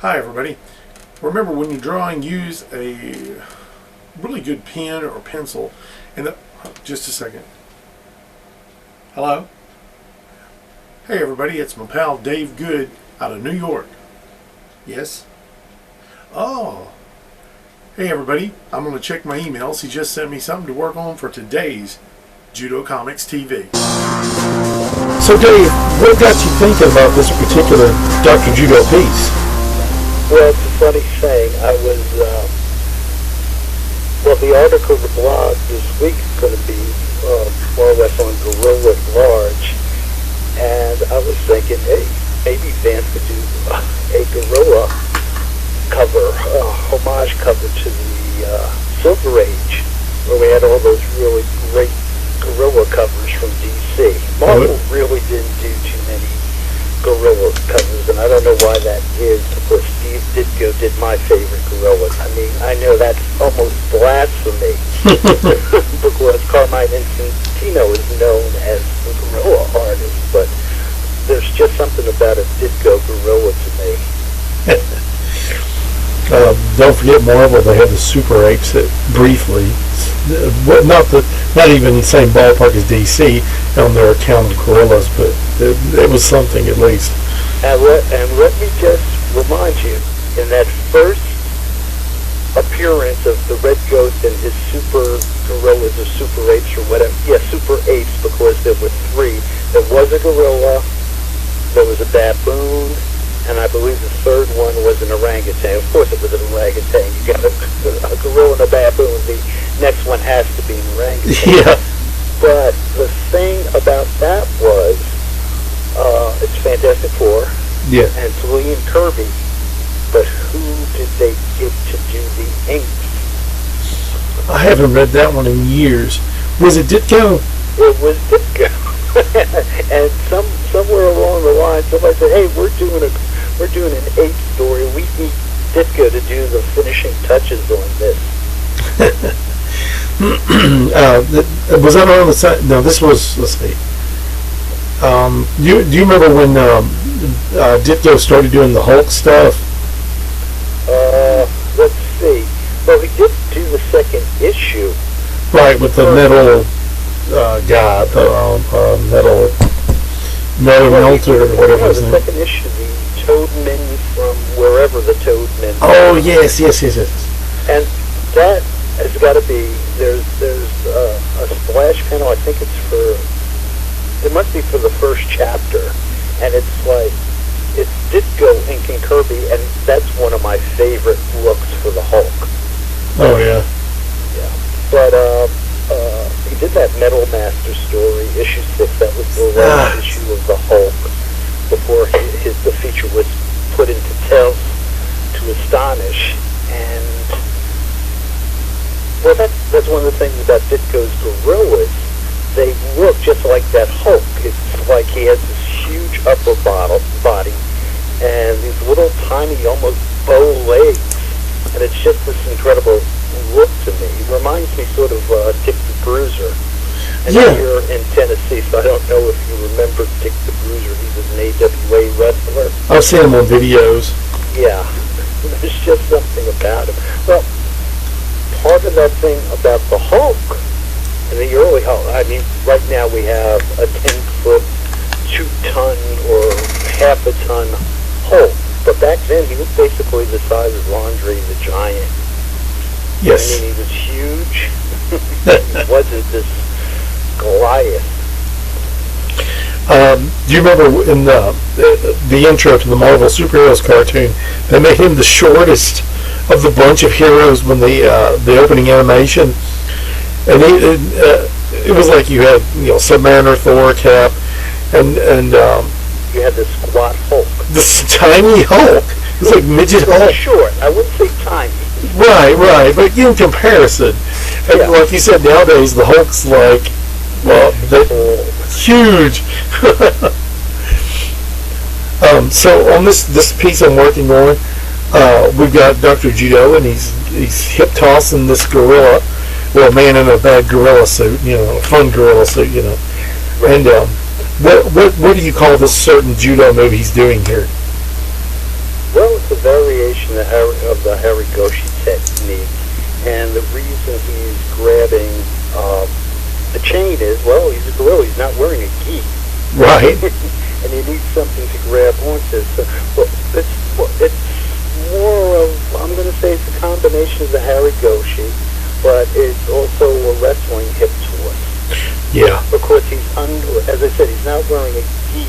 Hi everybody. Remember, when you're drawing, use a really good pen or pencil. And just a second. Hello? Hey everybody, it's my pal Dave Goode out of New York. Yes? Oh. Hey everybody, I'm going to check my emails. He just sent me something to work on for today's Judo Comics TV. So Dave, what got you thinking about this particular Dr. Judo piece? Well, it's a funny thing. I was, the article, the blog this week is going to be more or less on Gorilla at large. And I was thinking, hey, maybe Vance could do a Gorilla cover, homage cover to the Silver Age, where we had all those really great Gorilla covers from DC. Marvel really didn't do too many Gorilla covers, and I don't know why that is, because Steve Ditko did my favorite Gorilla. I mean, I know that's almost blasphemy, because Carmine Infantino is known as the Gorilla artist, but there's just something about a Ditko Gorilla to me. Don't forget Marvel, they have the Super Apes that briefly, not even in the same ballpark as DC on their account of gorillas, but it was something at least. And let me just remind you, in that first appearance of the Red Ghost and his super gorillas or super apes or whatever, super apes, because there were three. There was a gorilla, there was a baboon, and I believe the third one was an orangutan. Of course it was an orangutan. You got a gorilla and a baboon. The next one has to be an orangutan. Yeah. But the thing about that was, it's Fantastic Four. Yeah. And it's Lee and Kirby. But who did they get to do the inks? I haven't read that one in years. Was it Ditko? It was Ditko. And somewhere along the line, somebody said, "Hey, we're doing an 8 story. We need Ditko to do the finishing touches on this." Was that around the same? No, this was. Let's see. Do you remember when Ditko started doing the Hulk stuff? Let's see. Well, he did do the second issue. Right, with the metal guy, the metal melter or whatever his name. The second issue, the Toadmen from wherever the Toadmen. Oh yes. And that has got to be, there's a splash panel. I think it must be for the first chapter, and it's Ditko inking Kirby, and that's one of my favorite looks for the Hulk. Oh yeah. Yeah, but he did that Metal Master story, issue 6. That was the last issue of the Hulk before the feature was put into Tales to Astonish. And well, that's one of the things about Ditko's gorillas. They look just like that Hulk. It's like he has this huge upper body and these little tiny, almost bow legs, and it's just this incredible look to me. It reminds me sort of Dick the Bruiser. And here in Tennessee, so I don't know if you remember Dick the Bruiser. He was an AWA wrestler. I've seen him on videos. Yeah, there's just something about him. Well, part of that thing about the Hulk, in the early Hulk, I mean, right now we have a 10-foot, 2-ton or half-a-ton Hulk. But back then, he was basically the size of Andre the Giant. Yes. I mean, he was huge. He wasn't this Goliath. Do you remember in the intro to the Marvel Superheroes cartoon, they made him the shortest of the bunch of heroes when the opening animation, and it was like you had Submariner, Thor, Cap, and you had this squat Hulk. This tiny Hulk. It was like midget Hulk. Short. I wouldn't say tiny. Right. But in comparison, and like you said, nowadays the Hulk's like, huge. So on this piece I'm working on, we've got Dr. Judo, and he's hip tossing this gorilla, a man in a bad gorilla suit, a fun gorilla suit, Right. And what do you call this certain judo move he's doing here? Well, it's a a variation of the Harigoshi technique, and the reason he's grabbing the chain is, well, he's a gorilla. He's not wearing a gi. Right. And he needs something to grab onto. So, well, it's more of, I'm going to say it's a combination of the Harigoshi, but it's also a wrestling hip twist. Yeah. Of course, he's under, as I said, he's not wearing a gi,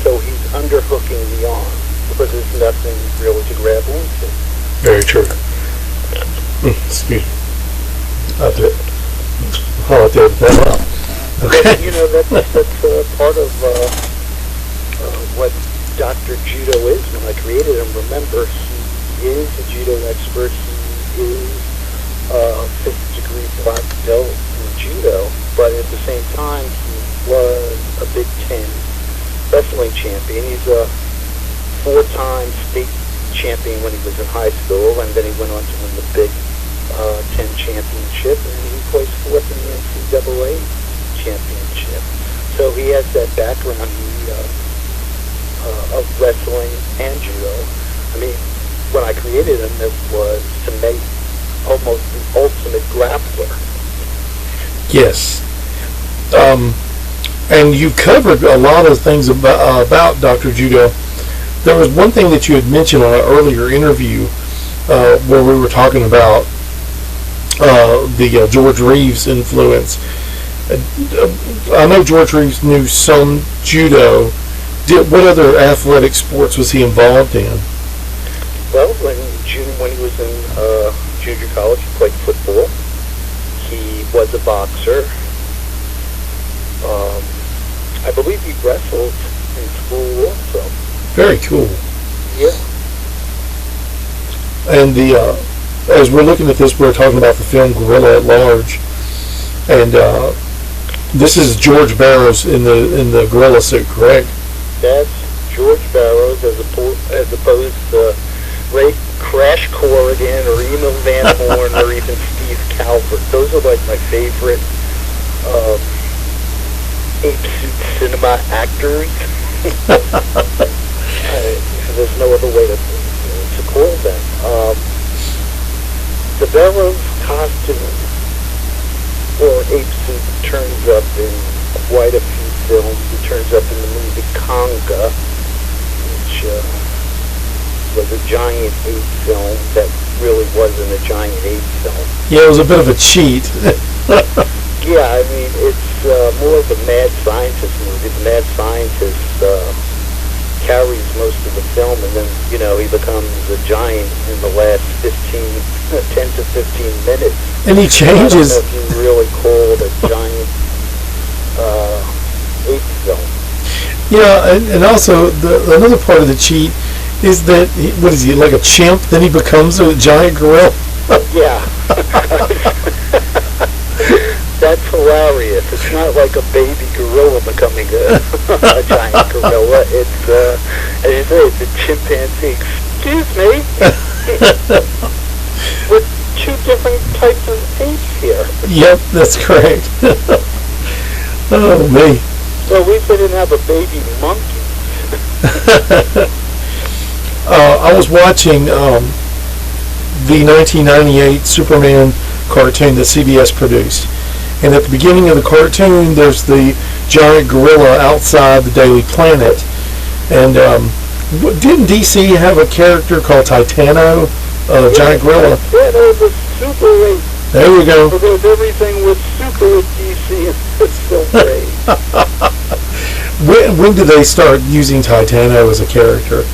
so he's underhooking the arm, because there's nothing really to grab onto. Very true. Excuse me. I did. Oh, I did that well. Okay. You know, that's part of what Dr. Judo is. When I created him, remember, he is a judo expert. He is a fifth-degree black belt in judo, but at the same time, he was a Big Ten wrestling champion. He's a four-time state champion when he was in high school, and then he went on to win the Big Ten championship, and he placed fourth in the NCAA championship. So he has that background of wrestling and judo. I mean, when I created him, it was to make almost the ultimate grappler. Yes. And you covered a lot of things about Dr. Judo. There was one thing that you had mentioned on an earlier interview where we were talking about the George Reeves influence. I know George Reeves knew some judo. What other athletic sports was he involved in? Well, when he was in junior college, he played football. He was a boxer. I believe he wrestled in school also. Very cool. Yeah. And as we're looking at this, we're talking about the film Gorilla at Large, and this is George Barrows in the gorilla suit, correct? That's George Barrows as opposed to Ray Crash Corrigan or Emil Van Horn or even Steve Calvert. Those are like my favorite ape suit cinema actors. There's no other way to call them. The Barrows costume or ape suit turns up in quite a few films. It turns up in the movie Conga, which was a giant ape film that really wasn't a giant ape film. Yeah, it was a bit of a cheat. Yeah, I mean, it's more of a mad scientist movie. The mad scientist carries most of the film, and then, you know, he becomes a giant in the last 10 to 15 minutes. And he changes. I don't know if you really call it a giant ape film. Yeah, and also another part of the cheat is that, what is he, like a chimp? Then he becomes a giant gorilla? Yeah. That's hilarious. It's not like a baby gorilla becoming a giant gorilla. It's, as you say, it's a chimpanzee. Excuse me. With two different types of apes here. Yep, that's correct. Oh, me. So at least they didn't have a baby monkey. I was watching the 1998 Superman cartoon that CBS produced. And at the beginning of the cartoon, there's the giant gorilla outside the Daily Planet. And didn't DC have a character called Titano, a giant gorilla? Titano was Super 8. There we go. Because everything was super at DC and it's so great. When did they start using Titano as a character?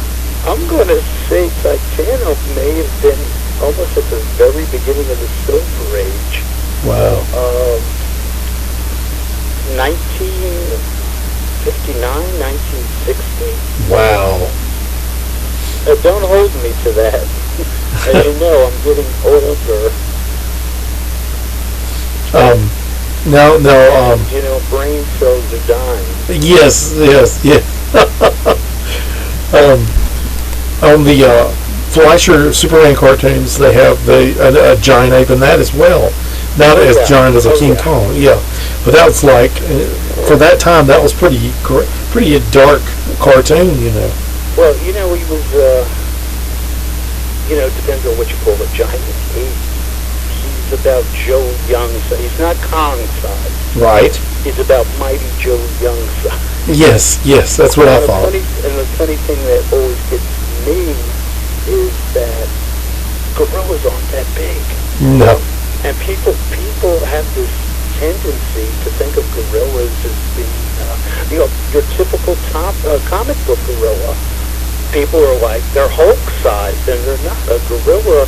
I'm going to say Titano may have been almost at the very beginning of the Silver Age. Wow. 1959, 1960. Wow. Don't hold me to that. As you know, I'm getting older. No. You know, brain cells are dying. Yes. On the Fleischer Superman cartoons, they have a giant ape in that as well. Not as giant as a King Kong, yeah. But that was like, for that time, that was pretty dark cartoon, you know. Well, you know, he was it depends on what you call a giant ape. He's about Joe Young size. He's not Kong size. Right. He's about mighty Joe Young size. Yes, that's what I thought. And the funny thing that always gets me is that gorillas aren't that big. No. And people have this tendency to think of gorillas as being, your typical comic book gorilla. People are like, they're Hulk-sized, and they're not. A gorilla,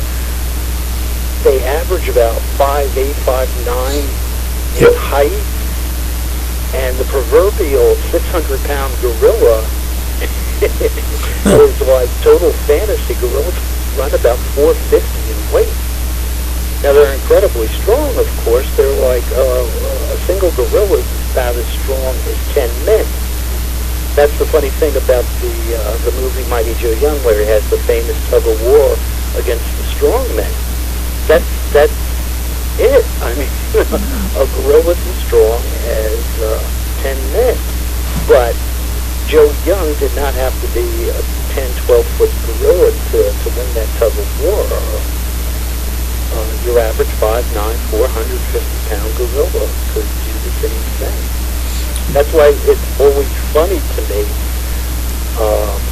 they average about 5'8", 5'9" in height, and the proverbial 600-pound gorilla is like total fantasy. Gorillas run about 450 in weight. Now, they're incredibly strong, of course. They're like, a single gorilla is about as strong as 10 men. That's the funny thing about the movie Mighty Joe Young, where he has the famous tug-of-war against the strong men. That's it. I mean, a gorilla is as strong as 10 men. But Joe Young did not have to be a 10, 12-foot gorilla to win that tug-of-war. Your average 5'9", 450-pound gorilla could do the same thing. That's why it's always funny to me.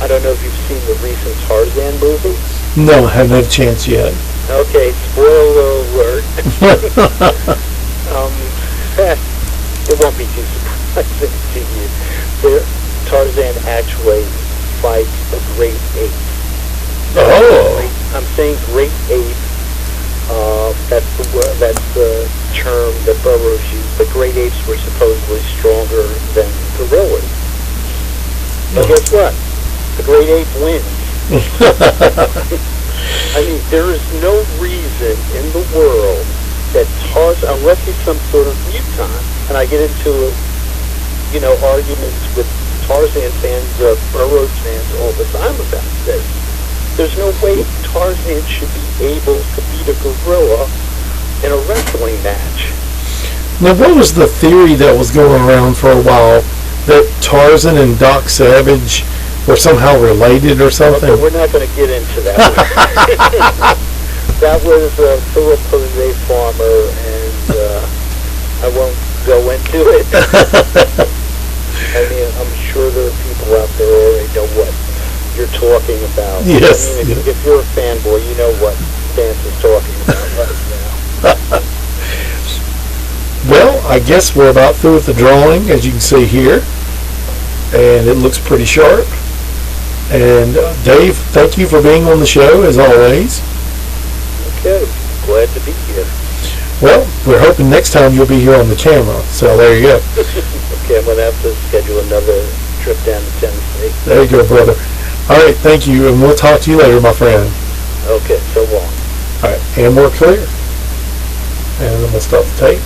I don't know if you've seen the recent Tarzan movie. No, I haven't had a chance yet. Okay, spoiler alert. It won't be too surprising to you. Tarzan actually fights a great ape. I'm saying great ape. That's the term that Burroughs used. The great apes were supposedly stronger than gorillas. But guess what? The great ape wins. I mean, there is no reason in the world that Tarzan, unless he's some sort of mutant, and I get into, arguments with Tarzan fans, Burroughs fans all the time about this. There's no way Tarzan should be able to beat a gorilla in a wrestling match. Now, what was the theory that was going around for a while, that Tarzan and Doc Savage were somehow related or something? Okay, we're not going to get into that. That was Philip Jose Farmer, and I won't go into it. I mean, I'm sure there are people out there who already know what you're talking about. Yes. I mean, if you're a fanboy, you know what Vance is talking about right now. Well, I guess we're about through with the drawing, as you can see here, and it looks pretty sharp. And Dave, thank you for being on the show, as always. Okay, glad to be here. Well, we're hoping next time you'll be here on the camera, so there you go. Okay, I'm going to have to schedule another trip down to Tennessee. There you go, brother. All right, thank you, and we'll talk to you later, my friend. Okay, so long. All right, and we're clear. And I'm going to stop the tape.